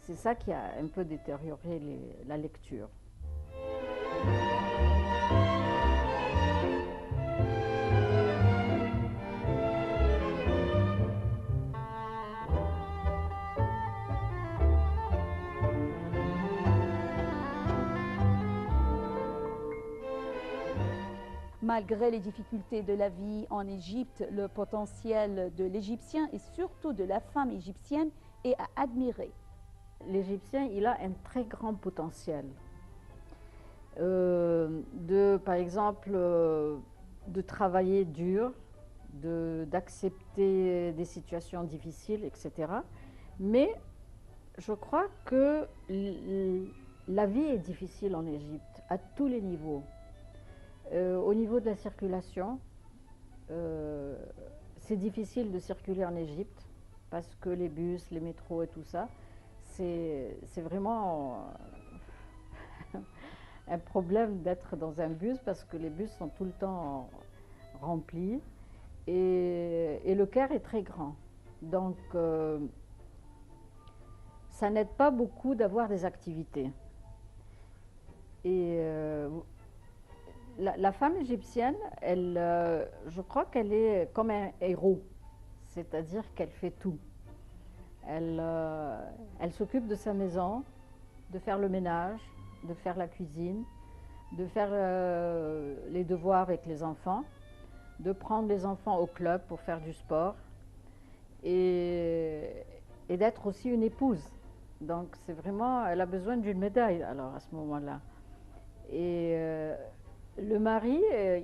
C'est ça qui a un peu détérioré la lecture. Malgré les difficultés de la vie en Égypte, le potentiel de l'Égyptien et surtout de la femme égyptienne est à admirer. L'Égyptien, il a un très grand potentiel. Par exemple, de travailler dur, d'accepter des situations difficiles, etc. Mais je crois que la vie est difficile en Égypte, à tous les niveaux. Au niveau de la circulation, c'est difficile de circuler en Égypte parce que les bus, les métros et tout ça, c'est vraiment un problème d'être dans un bus parce que les bus sont tout le temps remplis et le Caire est très grand. Donc, ça n'aide pas beaucoup d'avoir des activités. Et la femme égyptienne, je crois qu'elle est comme un héros, c'est-à-dire qu'elle fait tout. Elle s'occupe de sa maison, de faire le ménage, de faire la cuisine, de faire les devoirs avec les enfants, de prendre les enfants au club pour faire du sport et d'être aussi une épouse. Donc c'est vraiment, elle a besoin d'une médaille alors à ce moment-là. Et le mari,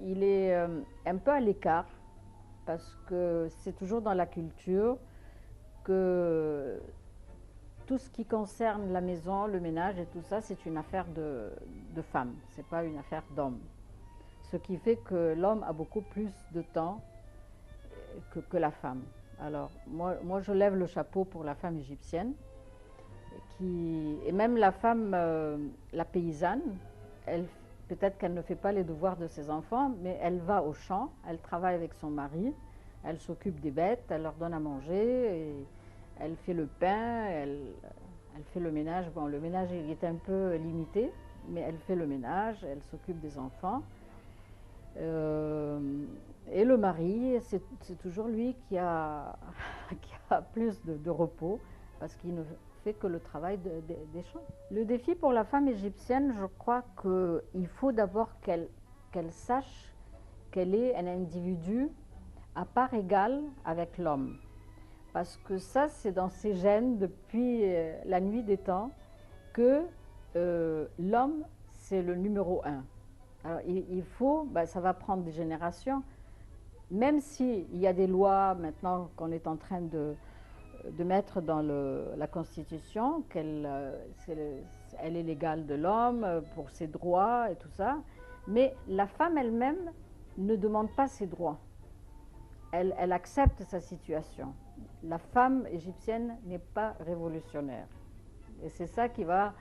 il est un peu à l'écart parce que c'est toujours dans la culture que tout ce qui concerne la maison, le ménage et tout ça, c'est une affaire de femme, c'est pas une affaire d'homme. Ce qui fait que l'homme a beaucoup plus de temps que la femme. Alors moi je lève le chapeau pour la femme égyptienne et même la femme, la paysanne, peut-être qu'elle ne fait pas les devoirs de ses enfants, mais elle va au champ, elle travaille avec son mari, elle s'occupe des bêtes, elle leur donne à manger, et elle fait le pain, elle fait le ménage. Bon, le ménage il est un peu limité, mais elle fait le ménage, elle s'occupe des enfants. Et le mari, c'est toujours lui qui a, qui a plus de repos, parce qu'il ne fait que le travail des champs. Le défi pour la femme égyptienne, je crois qu'il faut d'abord qu'elle sache qu'elle est un individu à part égale avec l'homme. Parce que ça, c'est dans ses gènes depuis la nuit des temps que l'homme, c'est le numéro un. Alors il faut, ça va prendre des générations, même s'il y a des lois maintenant qu'on est en train de mettre dans la Constitution, elle est l'égale de l'homme pour ses droits et tout ça, mais la femme elle-même ne demande pas ses droits. Elle accepte sa situation. La femme égyptienne n'est pas révolutionnaire. Et c'est ça qui va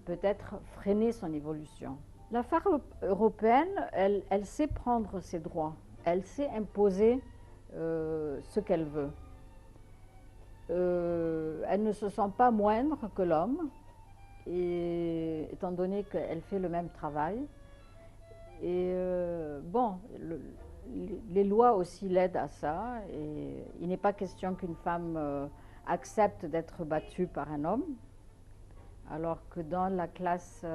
peut-être freiner son évolution. La femme européenne, elle sait prendre ses droits. Elle sait imposer ce qu'elle veut. Elle ne se sent pas moindre que l'homme, étant donné qu'elle fait le même travail. Et bon, les lois aussi l'aident à ça. Et il n'est pas question qu'une femme accepte d'être battue par un homme, alors que dans la classe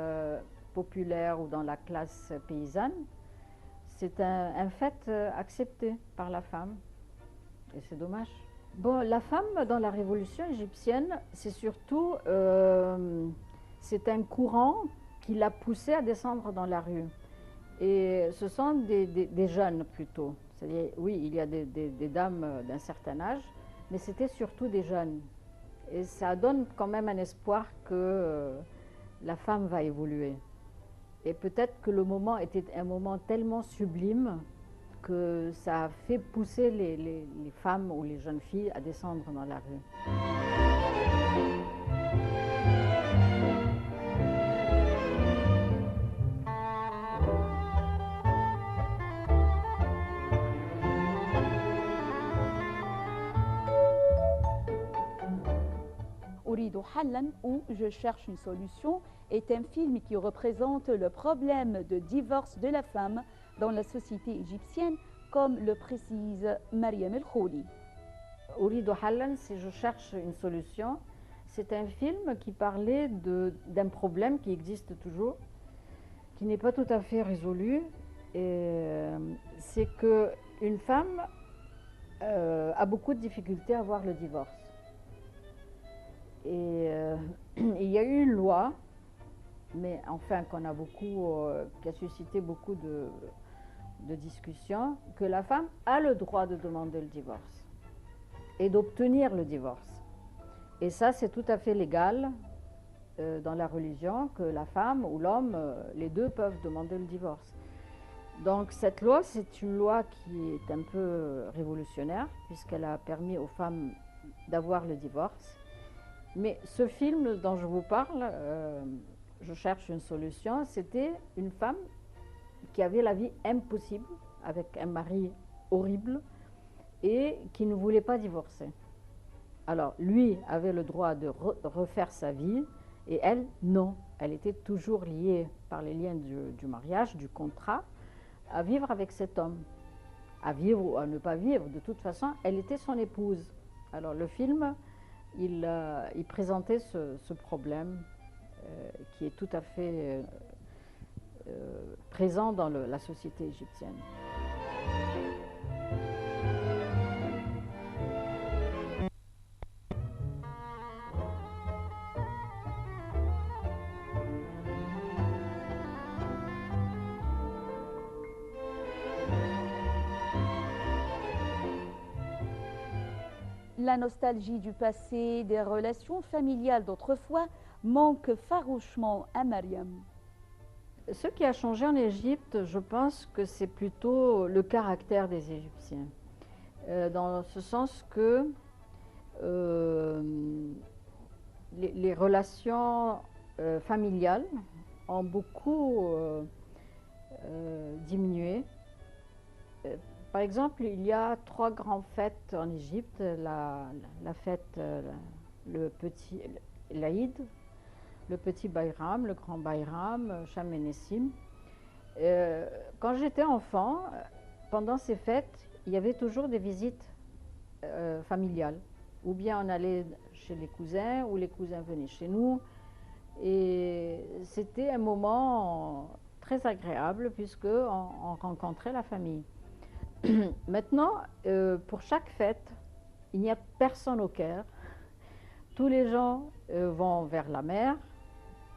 populaire ou dans la classe paysanne, c'est un fait accepté par la femme. Et c'est dommage. Bon, la femme dans la révolution égyptienne, c'est surtout c'est un courant qui l'a poussée à descendre dans la rue. Et ce sont des jeunes plutôt. C'est-à-dire, oui, il y a des dames d'un certain âge, mais c'était surtout des jeunes. Et ça donne quand même un espoir que la femme va évoluer. Et peut-être que le moment était un moment tellement sublime que ça a fait pousser les femmes ou les jeunes filles à descendre dans la rue. أريد حلا ou Je cherche une solution est un film qui représente le problème de divorce de la femme dans la société égyptienne, comme le précise Mariam El Khouli. أريد حلا, si je cherche une solution, c'est un film qui parlait d'un problème qui existe toujours, qui n'est pas tout à fait résolu. C'est qu'une femme a beaucoup de difficultés à avoir le divorce. Et il y a eu une loi, mais enfin qui a suscité beaucoup de discussions, que la femme a le droit de demander le divorce et d'obtenir le divorce. Et ça, c'est tout à fait légal dans la religion, que la femme ou l'homme, les deux peuvent demander le divorce. Donc cette loi, c'est une loi qui est un peu révolutionnaire, puisqu'elle a permis aux femmes d'avoir le divorce. Mais ce film dont je vous parle, Je cherche une solution, c'était une femme qui avait la vie impossible, avec un mari horrible, et qui ne voulait pas divorcer. Alors, lui avait le droit de refaire sa vie, et elle, non. Elle était toujours liée par les liens du mariage, du contrat, à vivre avec cet homme. À vivre ou à ne pas vivre, de toute façon, elle était son épouse. Alors, le film, il présentait ce problème qui est tout à fait présent dans la société égyptienne. La nostalgie du passé, des relations familiales d'autrefois, manque farouchement à Mariam. Ce qui a changé en Égypte, je pense que c'est plutôt le caractère des Égyptiens. Dans ce sens que les relations familiales ont beaucoup diminué. Par exemple, il y a 3 grandes fêtes en Égypte. La fête, l'Aïd, le petit Bayram, le grand Bayram, Cham el Nessim. Quand j'étais enfant, pendant ces fêtes, il y avait toujours des visites familiales. Ou bien on allait chez les cousins, ou les cousins venaient chez nous. Et c'était un moment très agréable, puisqu'on rencontrait la famille. Maintenant, pour chaque fête, il n'y a personne au Caire. Tous les gens vont vers la mer,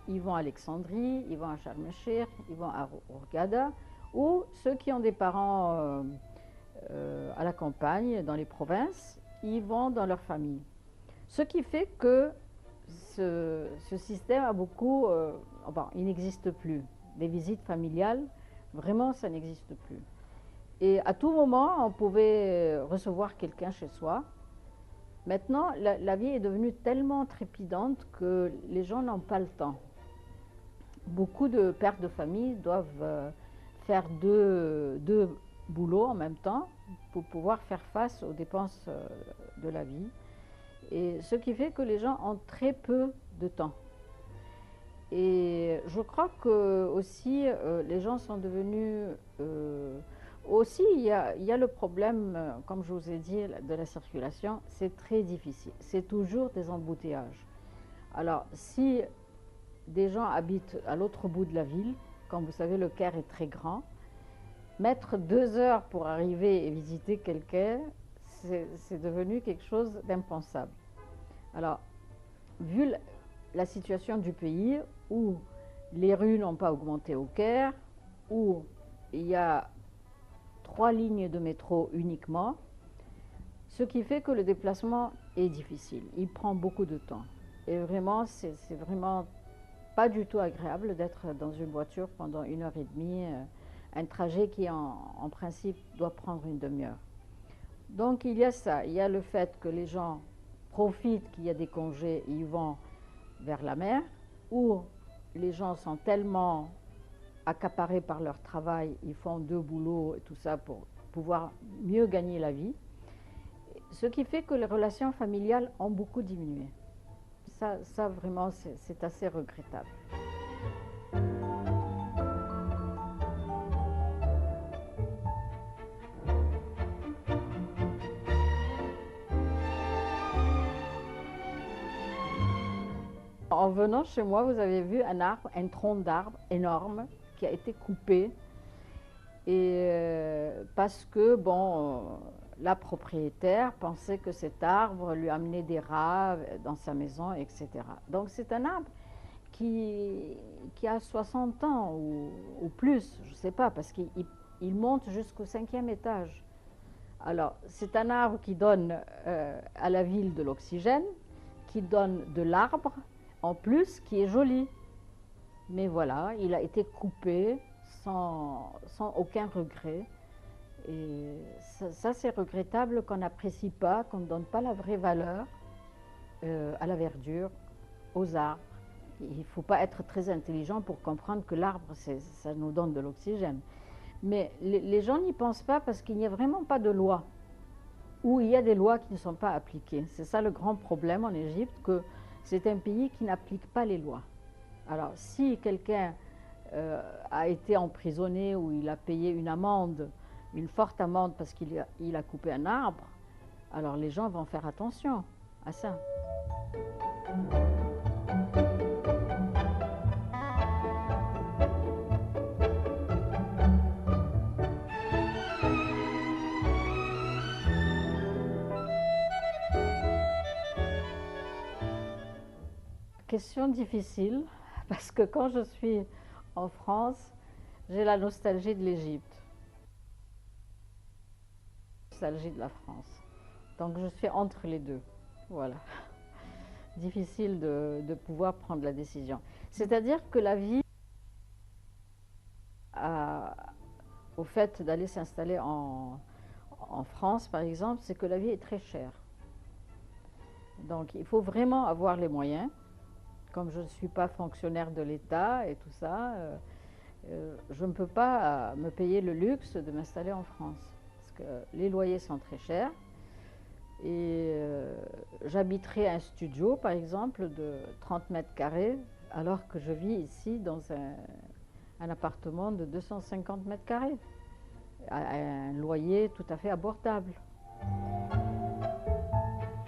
ils vont à Alexandrie, ils vont à Sharm el-Sheikh, ils vont à Hurghada, ou ceux qui ont des parents à la campagne, dans les provinces, ils vont dans leur famille. Ce qui fait que ce système a beaucoup, il n'existe plus. Des visites familiales, vraiment, ça n'existe plus. Et à tout moment, on pouvait recevoir quelqu'un chez soi. Maintenant, la vie est devenue tellement trépidante que les gens n'ont pas le temps. Beaucoup de pères de famille doivent faire deux boulots en même temps pour pouvoir faire face aux dépenses de la vie. Et ce qui fait que les gens ont très peu de temps. Et je crois que aussi les gens sont devenus... Aussi, il y a le problème, comme je vous ai dit, de la circulation. C'est très difficile. C'est toujours des embouteillages. Alors, si des gens habitent à l'autre bout de la ville, comme vous savez, le Caire est très grand, mettre 2 heures pour arriver et visiter quelqu'un, c'est devenu quelque chose d'impensable. Alors, vu la situation du pays, où les rues n'ont pas augmenté au Caire, où il y a 3 lignes de métro uniquement, ce qui fait que le déplacement est difficile. Il prend beaucoup de temps. Et vraiment, c'est vraiment pas du tout agréable d'être dans une voiture pendant 1h30, un trajet qui en principe doit prendre une demi-heure. Donc il y a ça, il y a le fait que les gens profitent qu'il y a des congés et ils vont vers la mer, ou les gens sont tellement accaparés par leur travail, ils font 2 boulots et tout ça pour pouvoir mieux gagner la vie. Ce qui fait que les relations familiales ont beaucoup diminué. Ça vraiment, c'est assez regrettable. En venant chez moi, vous avez vu un arbre, un tronc d'arbre énorme qui a été coupé. Et parce que, bon, la propriétaire pensait que cet arbre lui amenait des rats dans sa maison, etc. Donc c'est un arbre qui a 60 ans ou plus, je ne sais pas, parce qu'il monte jusqu'au 5e étage. Alors, c'est un arbre qui donne à la ville de l'oxygène, qui donne de l'arbre, en plus, qui est joli. Mais voilà, il a été coupé sans aucun regret. Et ça c'est regrettable qu'on n'apprécie pas, qu'on ne donne pas la vraie valeur à la verdure, aux arbres. Il ne faut pas être très intelligent pour comprendre que l'arbre, ça nous donne de l'oxygène. Mais les gens n'y pensent pas parce qu'il n'y a vraiment pas de loi, ou il y a des lois qui ne sont pas appliquées. C'est ça le grand problème en Égypte, que c'est un pays qui n'applique pas les lois. Alors, si quelqu'un a été emprisonné ou il a payé une amende, une forte amende parce qu'il a coupé un arbre, alors les gens vont faire attention à ça. Question difficile, parce que quand je suis en France, j'ai la nostalgie de l'Égypte, la nostalgie de la France. Donc je suis entre les deux. Voilà. Difficile de pouvoir prendre la décision. C'est-à-dire que la vie, au fait d'aller s'installer en France, par exemple, c'est que la vie est très chère. Donc il faut vraiment avoir les moyens. Comme je ne suis pas fonctionnaire de l'État et tout ça, je ne peux pas me payer le luxe de m'installer en France. Parce que les loyers sont très chers. Et j'habiterai un studio, par exemple, de 30 mètres carrés, alors que je vis ici dans un appartement de 250 mètres carrés, à un loyer tout à fait abordable.